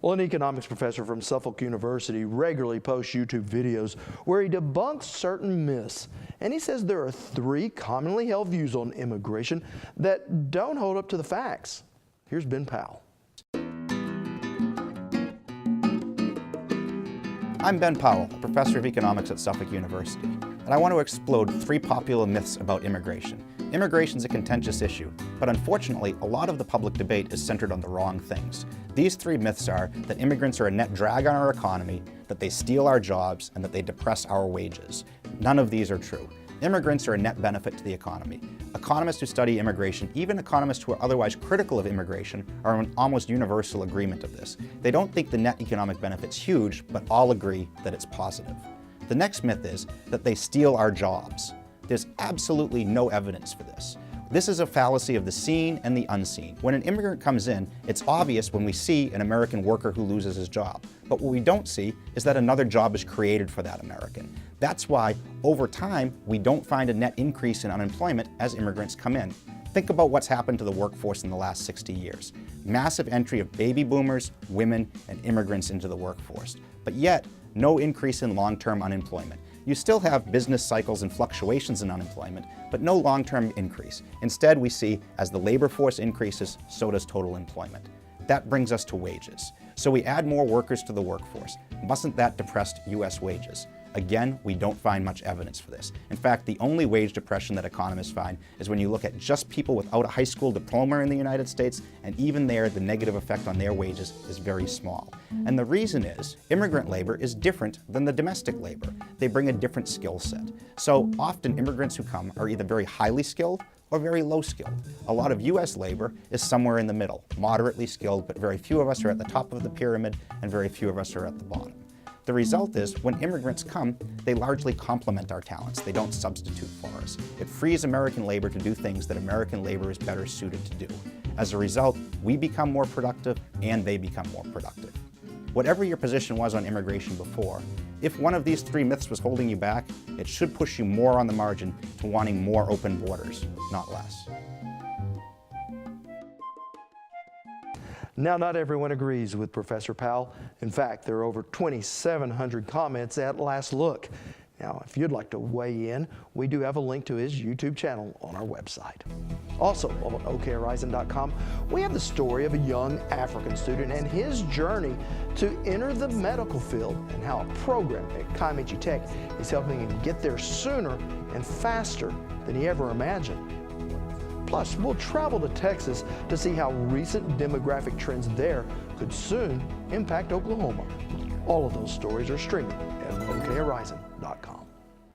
Well, an economics professor from Suffolk University regularly posts YouTube videos where he debunks certain myths. And he says there are 3 commonly held views on immigration that don't hold up to the facts. Here's Ben Powell. I'm Ben Powell, a professor of economics at Suffolk University, and I want to explode 3 popular myths about immigration. Immigration is a contentious issue, but unfortunately, a lot of the public debate is centered on the wrong things. These 3 myths are that immigrants are a net drag on our economy, that they steal our jobs, and that they depress our wages. None of these are true. Immigrants are a net benefit to the economy. Economists who study immigration, even economists who are otherwise critical of immigration, are in almost universal agreement of this. They don't think the net economic benefit's huge, but all agree that it's positive. The next myth is that they steal our jobs. There's absolutely no evidence for this. This is a fallacy of the seen and the unseen. When an immigrant comes in, it's obvious when we see an American worker who loses his job. But what we don't see is that another job is created for that American. That's why, over time, we don't find a net increase in unemployment as immigrants come in. Think about what's happened to the workforce in the last 60 years. Massive entry of baby boomers, women, and immigrants into the workforce. But yet, no increase in long-term unemployment. You still have business cycles and fluctuations in unemployment, but no long-term increase. Instead, we see as the labor force increases, so does total employment. That brings us to wages. So we add more workers to the workforce. Mustn't that depress U.S. wages? Again, we don't find much evidence for this. In fact, the only wage depression that economists find is when you look at just people without a high school diploma in the United States, and even there, the negative effect on their wages is very small. And the reason is, immigrant labor is different than the domestic labor. They bring a different skill set. So often immigrants who come are either very highly skilled or very low skilled. A lot of U.S. labor is somewhere in the middle, moderately skilled, but very few of us are at the top of the pyramid and very few of us are at the bottom. The result is, when immigrants come, they largely complement our talents. They don't substitute for us. It frees American labor to do things that American labor is better suited to do. As a result, we become more productive and they become more productive. Whatever your position was on immigration before, if one of these 3 myths was holding you back, it should push you more on the margin to wanting more open borders, not less. Now, not everyone agrees with Professor Powell. In fact, there are over 2,700 comments at last look. Now, if you'd like to weigh in, we do have a link to his YouTube channel on our website. Also, on okhorizon.com, we have the story of a young African student and his journey to enter the medical field and how a program at Kaimechi Tech is helping him get there sooner and faster than he ever imagined. Plus, we'll travel to Texas to see how recent demographic trends there could soon impact Oklahoma. All of those stories are streaming at okhorizon.com.